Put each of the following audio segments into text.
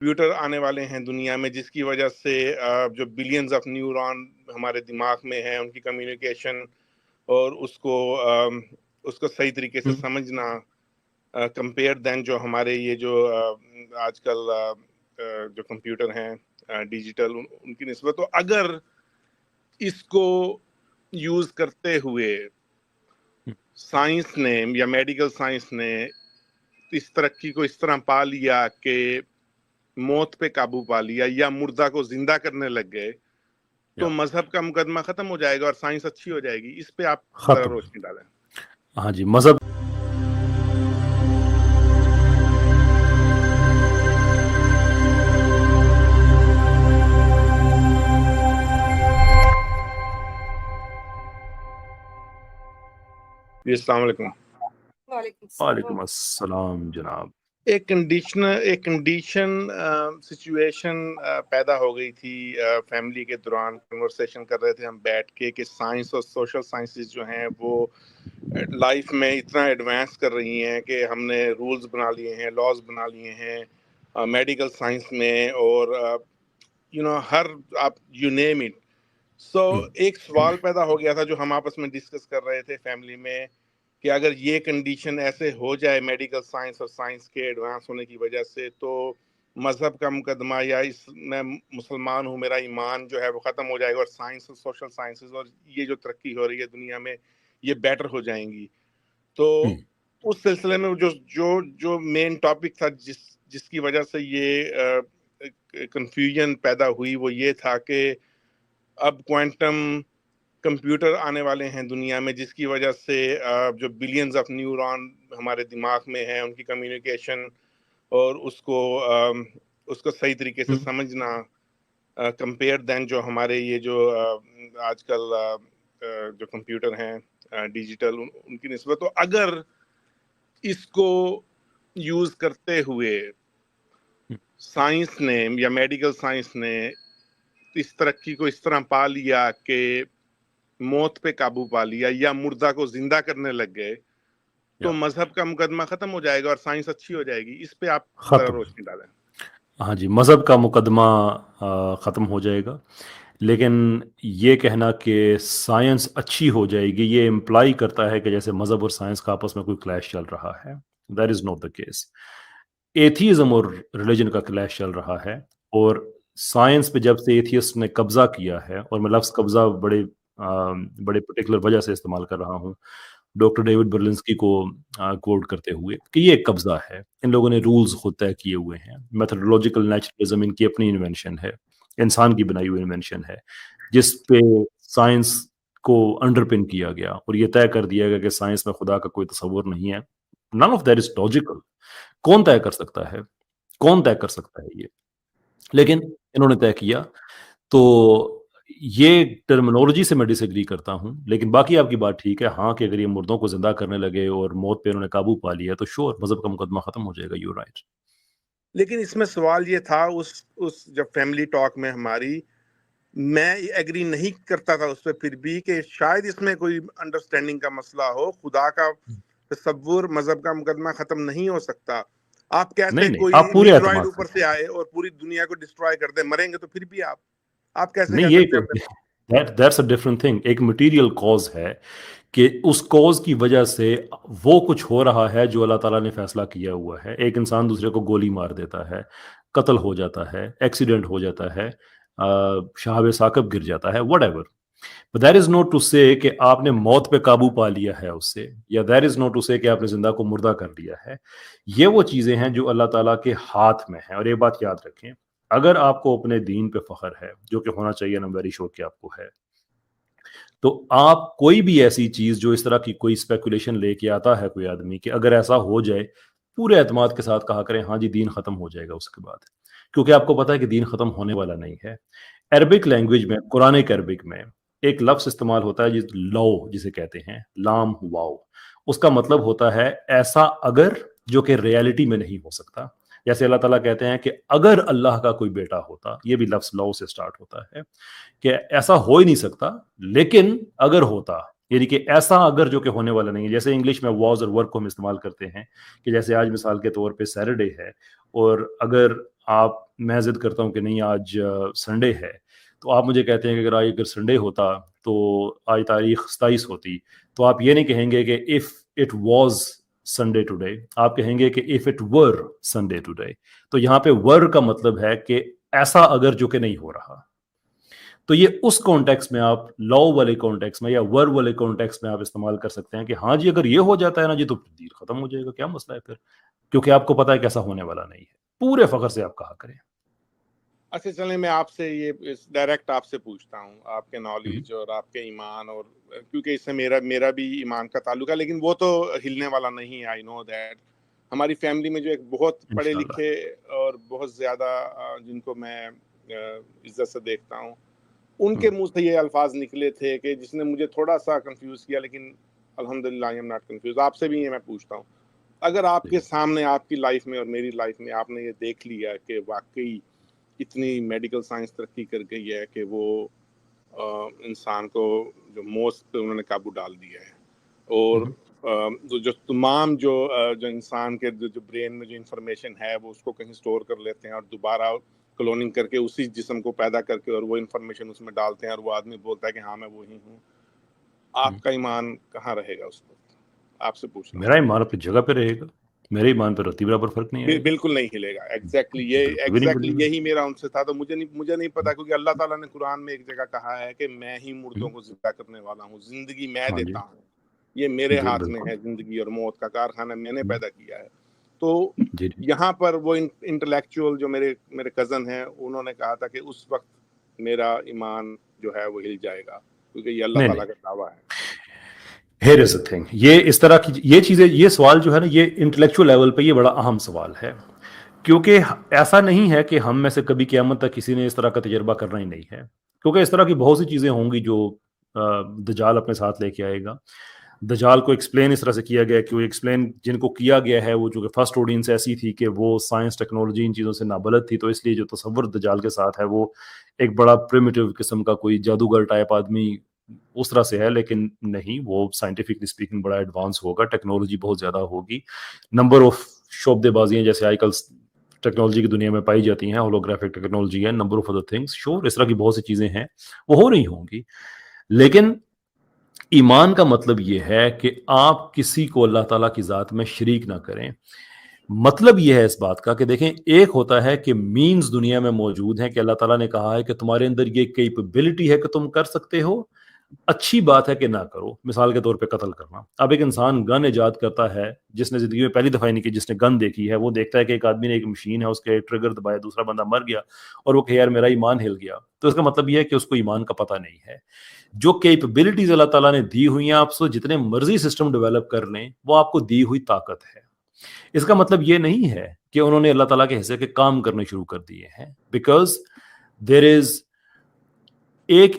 Computer آنے والے ہیں دنیا میں جس کی وجہ سے جو بلینز آف نیورون ہمارے دماغ میں ہیں ان کی کمیونیکیشن اور اس کو صحیح طریقے سے سمجھنا کمپیئر دین جو ہمارے یہ جو آج کل جو کمپیوٹر ہیں ڈیجیٹل ان کی نسبت. تو اگر اس کو یوز کرتے ہوئے سائنس نے یا میڈیکل سائنس نے اس ترقی کو اس طرح پا لیا کہ موت پہ قابو پا لیا یا مردہ کو زندہ کرنے لگ گئے تو مذہب کا مقدمہ ختم ہو جائے گا اور سائنس اچھی ہو جائے گی. اس پہ آپ ذرا روشنی ڈالیں. ہاں جی. مذہب جی السلام علیکم. وعلیکم السلام جناب. ایک کنڈیشن سچویشن پیدا ہو گئی تھی فیملی کے دوران. کنورسیشن کر رہے تھے ہم بیٹھ کے کہ سائنس اور سوشل سائنسز جو ہیں وہ لائف میں اتنا ایڈوانس کر رہی ہیں کہ ہم نے رولز بنا لیے ہیں, لاز بنا لیے ہیں میڈیکل سائنس میں, اور ہر آپ یو نیم اٹ. سو ایک سوال پیدا ہو گیا تھا جو ہم آپس میں ڈسکس کر رہے تھے فیملی میں کہ اگر یہ کنڈیشن ایسے ہو جائے میڈیکل سائنس اور سائنس کے ایڈوانس ہونے کی وجہ سے تو مذہب کا مقدمہ یا اس میں مسلمان ہوں میرا ایمان جو ہے وہ ختم ہو جائے گا اور سائنس اور سوشل سائنسز اور یہ جو ترقی ہو رہی ہے دنیا میں یہ بیٹر ہو جائیں گی. تو اس سلسلے میں جو مین ٹاپک تھا جس کی وجہ سے یہ کنفیوژن پیدا ہوئی وہ یہ تھا کہ اب کوانٹم کمپیوٹر آنے والے ہیں دنیا میں جس کی وجہ سے جو بلینز آف نیورون ہمارے دماغ میں ہیں ان کی کمیونیکیشن اور اس کو صحیح طریقے سے سمجھنا کمپیئر دین جو ہمارے یہ جو آج کل جو کمپیوٹر ہیں ڈیجیٹل ان کی نسبت. تو اگر اس کو یوز کرتے ہوئے سائنس نے یا میڈیکل سائنس نے اس ترقی کو اس طرح پا لیا کہ موت پہ قابو پا لیا یا مردہ کو زندہ کرنے لگ گئے تو مذہب کا مقدمہ ختم ہو جائے گا اور سائنس اچھی ہو جائے گی. اس پہ آپ ذرا روشنی ڈالیں. ہاں جی. مذہب کا مقدمہ ختم ہو جائے گا, لیکن یہ کہنا کہ سائنس اچھی ہو جائے گی یہ امپلائی کرتا ہے کہ جیسے مذہب اور سائنس کا آپس میں کوئی کلیش چل رہا ہے. That is not the case. Atheism اور ریلیجن کا کلیش چل رہا ہے, اور سائنس پہ جب سے ایتھیسٹ نے قبضہ کیا ہے, اور میں لفظ قبضہ بڑے پرٹیکولر وجہ سے استعمال کر رہا ہوں ڈاکٹر ڈیوڈ برلنسکی کو کوٹ کرتے ہوئے کہ یہ ایک قبضہ ہے. ان لوگوں نے رولز خود طے کیے ہوئے ہیں. میتھڈولوجیکل نیچرلزم ان کی اپنی انوینشن ہے, انسان کی بنائی ہوئی انوینشن ہے جس پہ سائنس کو انڈر پن کیا گیا اور یہ طے کر دیا گیا کہ سائنس میں خدا کا کوئی تصور نہیں ہے. None of that is logical. کون طے کر سکتا ہے, کون طے کر سکتا ہے یہ؟ لیکن انہوں نے طے کیا. تو یہ ٹرمینالوجی سے میں ڈس ایگری کرتا ہوں, لیکن باقی آپ کی بات ٹھیک ہے. ہاں کہ اگر یہ مردوں کو زندہ کرنے لگے اور موت پہ انہوں نے قابو پا لیا تو شور مذہب کا مقدمہ ختم ہو جائے گا. You right. لیکن اس میں سوال یہ تھا اس جب فیملی ٹاک میں ہماری میں ایگری نہیں کرتا تھا اس پہ پھر بھی کہ شاید اس میں کوئی انڈرسٹینڈنگ کا مسئلہ ہو. خدا کا تصور مذہب کا مقدمہ ختم نہیں ہو سکتا. آپ کیسے کوئی میٹرائڈ اوپر سے آئے اور پوری دنیا کو ڈسٹرائے کر دے, مریں گے تو پھر بھی آپ کیسے کہہ سکتے ہیں؟ That's a different thing. ایک مٹیریل کاز ہے کہ اس کاز کی وجہ سے وہ کچھ ہو رہا ہے جو اللہ تعالیٰ نے فیصلہ کیا ہوا ہے. ایک انسان دوسرے کو گولی مار دیتا ہے, قتل ہو جاتا ہے, ایکسیڈنٹ ہو جاتا ہے, شہاب ثاقب گر جاتا ہے, what ever. But that is not to say کہ آپ نے موت پہ قابو پا لیا ہے اس سے, یا that is not to say کہ آپ نے زندہ کو مردہ کر دیا ہے. یہ وہ چیزیں ہیں جو اللہ تعالیٰ کے ہاتھ میں ہیں. اور یہ بات یاد رکھیں, اگر آپ کو اپنے دین پہ فخر ہے, جو کہ ہونا چاہیے, نا ویری شور کہ آپ کو ہے, تو آپ کوئی بھی ایسی چیز جو اس طرح کی کوئی اسپیکولیشن لے کے آتا ہے کوئی آدمی کہ اگر ایسا ہو جائے, پورے اعتماد کے ساتھ کہا کریں ہاں جی دین ختم ہو جائے گا اس کے بعد, کیونکہ آپ کو پتا ہے کہ دین ختم ہونے والا نہیں ہے. عربک لینگویج میں, قرآنک عربک میں ایک لفظ استعمال ہوتا ہے لو جسے کہتے ہیں, لام واو. اس کا مطلب ہوتا ہے ایسا اگر جو کہ ریالٹی میں نہیں ہو سکتا. جیسے اللہ تعالیٰ کہتے ہیں کہ اگر اللہ کا کوئی بیٹا ہوتا, یہ بھی لفظ لو سے سٹارٹ ہوتا ہے کہ ایسا ہو ہی نہیں سکتا لیکن اگر ہوتا, یعنی کہ ایسا اگر جو کہ ہونے والا نہیں ہے. جیسے انگلش میں واز اور ورک کو ہم استعمال کرتے ہیں کہ جیسے آج مثال کے طور پہ سیٹرڈے ہے, اور اگر میں ضد کرتا ہوں کہ نہیں آج سنڈے ہے، تو آپ مجھے کہتے ہیں کہ اگر سنڈے ہوتا تو آج تاریخ 27 ہوتی، تو آپ یہ نہیں کہیں گے کہ if it was Sunday today، آپ کہیں گے کہ if it were Sunday today۔ تو یہاں پہ were کا مطلب ہے کہ ایسا اگر جو کہ نہیں ہو رہا۔ تو یہ اس کانٹیکس میں آپ لا والے کانٹیکس میں یا ور والے کانٹیکس میں آپ استعمال کر سکتے ہیں کہ ہاں جی اگر یہ ہو جاتا ہے نا جی تو ڈیل ختم ہو جائے گا، کیا مسئلہ ہے پھر، کیونکہ آپ کو پتا ہے کہ ایسا ہونے والا نہیں ہے، پورے فخر سے آپ کہا کریں۔ اچھا چلیں میں آپ سے یہ ڈائریکٹ آپ سے پوچھتا ہوں، آپ کے نالج اور آپ کے ایمان، اور کیونکہ اس سے میرا بھی ایمان کا تعلق ہے، لیکن وہ تو ہلنے والا نہیں ہے، آئی نو دیٹ۔ ہماری فیملی میں جو ایک بہت پڑھے لکھے اور بہت زیادہ جن کو میں عزت سے دیکھتا ہوں، ان کے منہ سے یہ الفاظ نکلے تھے کہ جس نے مجھے تھوڑا سا کنفیوز کیا، لیکن الحمدللہ آئی ایم ناٹ کنفیوز۔ آپ سے بھی یہ میں پوچھتا ہوں، اگر آپ کے سامنے آپ کی لائف میں اور میری لائف میں آپ نے یہ دیکھ لیا کہ واقعی اتنی میڈیکل سائنس ترقی کر گئی ہے کہ وہ انسان کو جو موت پہ انہوں نے قابو ڈال دیا ہے، اور جو تمام جو انسان کے جو برین میں جو انفارمیشن ہے وہ اس کو کہیں سٹور کر لیتے ہیں اور دوبارہ کلوننگ کر کے اسی جسم کو پیدا کر کے اور وہ انفارمیشن اس میں ڈالتے ہیں، اور وہ آدمی بولتا ہے کہ ہاں میں وہی ہوں، آپ کا ایمان کہاں رہے گا اس وقت؟ آپ سے پوچھ رہا ہوں۔ میرا ایمان اپنی جگہ پہ رہے گا، میرے ایمان پہ رتی برابر فرق نہیں آئے گا، بالکل نہیں ہلے گا۔ ایگزیکٹلی یہی میرا ان سے تھا۔ تو مجھے نہیں پتا، کیونکہ اللہ تعالیٰ نے قرآن میں ایک جگہ کہا ہے کہ میں ہی مردوں کو زندہ کرنے والا ہوں، زندگی میں دیتا ہوں، یہ میرے ہاتھ میں ہے، زندگی اور موت کا کارخانہ میں نے پیدا کیا ہے۔ تو یہاں پر وہ انٹلیکچوئل جو میرے کزن ہیں، انہوں نے کہا تھا کہ اس وقت میرا ایمان جو ہے وہ ہل جائے گا، کیونکہ یہ اللہ تعالیٰ کا دعویٰ ہے۔ Here is the thing، یہ اس طرح کی یہ چیزیں، یہ سوال جو ہے نا، یہ انٹلیکچوئل لیول پہ یہ بڑا اہم سوال ہے، کیونکہ ایسا نہیں ہے کہ ہم میں سے کبھی قیامت تک کسی نے اس طرح کا تجربہ کرنا ہی نہیں ہے، کیونکہ اس طرح کی بہت سی چیزیں ہوں گی جو دجال اپنے ساتھ لے کے آئے گا۔ دجال کو ایکسپلین اس طرح سے کیا گیا کہ وہ ایکسپلین جن کو کیا گیا ہے وہ جو کہ فرسٹ آڈینس ایسی تھی کہ وہ سائنس ٹیکنالوجی ان چیزوں سے نابلد تھی، تو اس لیے جو تصور دجال کے ساتھ ہے وہ ایک بڑا پریمیٹیو قسم کا کوئی جادوگر ٹائپ آدمی اس طرح سے ہے، لیکن نہیں، وہ سائنٹیفکلی اسپیکنگ بڑا ایڈوانس ہوگا، ٹیکنالوجی بہت زیادہ ہوگی، نمبر آف شعبے بازیاں جیسے آج کل ٹیکنالوجی کی دنیا میں پائی جاتی ہیں، ہولوگرافک ٹیکنالوجی ہے، نمبر آف ادر تھنگس، شور اس طرح کی بہت سی چیزیں ہیں وہ ہو رہی ہوں گی۔ لیکن ایمان کا مطلب یہ ہے کہ آپ کسی کو اللہ تعالیٰ کی ذات میں شریک نہ کریں۔ مطلب یہ ہے اس بات کا کہ دیکھیں، ایک ہوتا ہے کہ مینز دنیا میں موجود ہیں کہ اللہ تعالیٰ نے کہا ہے کہ تمہارے اندر یہ کیپبلٹی ہے کہ تم کر سکتے ہو، اچھی بات ہے کہ نہ کرو، مثال کے طور پہ قتل کرنا۔ اب ایک انسان گن ایجاد کرتا ہے، جس نے زندگی میں پہلی دفعہ نہیں کی، جس نے گن دیکھی ہے، وہ دیکھتا ہے کہ ایک آدمی نے ایک مشین ہے، اس کے ٹریگر دبایا، دوسرا بندہ مر گیا، اور وہ کہ یار میرا ایمان ہل گیا، تو اس کا مطلب یہ ہے کہ اس کو ایمان کا پتہ نہیں ہے۔ جو کیپبلٹیز اللہ تعالیٰ نے دی ہوئی ہیں، آپ سے جتنے مرضی سسٹم ڈیولپ کر لیں، وہ آپ کو دی ہوئی طاقت ہے۔ اس کا مطلب یہ نہیں ہے کہ انہوں نے اللہ تعالیٰ کے حصے کے کام کرنے شروع کر دیے ہیں، بیکاز دیر از ایک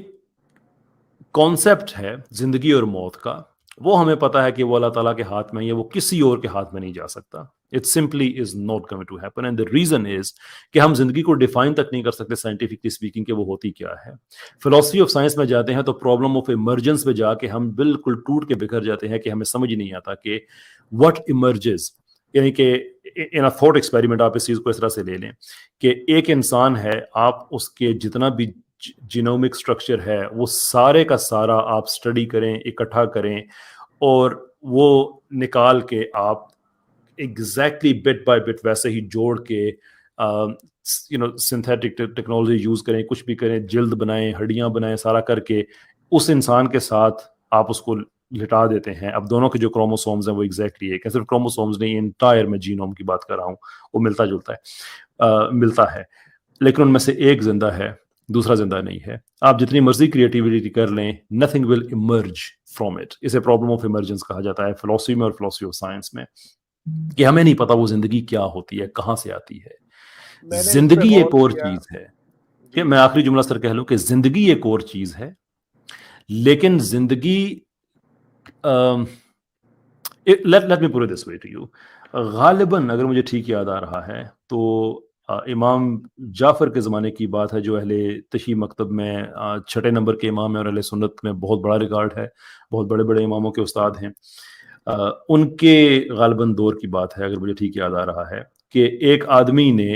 کانسیپٹ ہے زندگی اور موت کا، وہ ہمیں پتا ہے کہ وہ اللہ تعالیٰ کے ہاتھ میں ہے، وہ کسی اور کے ہاتھ میں نہیں جا سکتا۔ It simply is not going to happen, and the reason is کہ ہم زندگی کو ڈیفائن تک نہیں کر سکتے سائنٹیفکلی اسپیکنگ کہ وہ ہوتی کیا ہے۔ فلسفی آف سائنس میں جاتے ہیں تو پرابلم آف ایمرجنس میں جا کے ہم بالکل ٹوٹ کے بکھر جاتے ہیں کہ ہمیں سمجھ نہیں آتا کہ what emerges، یعنی کہ in a thought experiment آپ اس چیز کو اس طرح سے لے لیں کہ ایک انسان ہے، آپ اس کے جتنا بھی جینومک سٹرکچر ہے وہ سارے کا سارا آپ سٹڈی کریں، اکٹھا کریں، اور وہ نکال کے آپ ایگزیکٹلی بٹ بائی بٹ ویسے ہی جوڑ کے سنتھیٹک ٹیکنالوجی یوز کریں، کچھ بھی کریں، جلد بنائیں، ہڈیاں بنائیں، سارا کر کے اس انسان کے ساتھ آپ اس کو لٹا دیتے ہیں۔ اب دونوں کے جو کروموسومز ہیں وہ ایگزیکٹلی ایک ہے، صرف کروموسومز نہیں، انٹائر میں جینوم کی بات کر رہا ہوں، وہ ملتا ہے، لیکن ان میں سے ایک زندہ ہے، دوسرا زندہ نہیں ہے۔ آپ جتنی مرضی کریٹیوٹی کر لیں، nothing will emerge from it۔ اسے پرابلم آف ایمرجنس کہا جاتا ہے فلسفی میں اور فلسفی آف سائنس میں، کہ ہمیں نہیں پتا وہ زندگی کیا ہوتی ہے، کہاں سے آتی ہے۔ زندگی ایک اور چیز ہے، کہ میں آخری جملہ سر کہہ لوں کہ زندگی ایک اور چیز ہے، لیکن زندگی let me put it this way to you، غالباً اگر مجھے ٹھیک یاد آ رہا ہے تو امام جعفر کے زمانے کی بات ہے، جو اہل تشیع مکتب میں 6 نمبر کے امام ہیں اور اہل سنت میں بہت بڑا ریکارڈ ہے، بہت بڑے بڑے اماموں کے استاد ہیں، ان کے غالباً دور کی بات ہے، اگر مجھے ٹھیک یاد آ رہا ہے، کہ ایک آدمی نے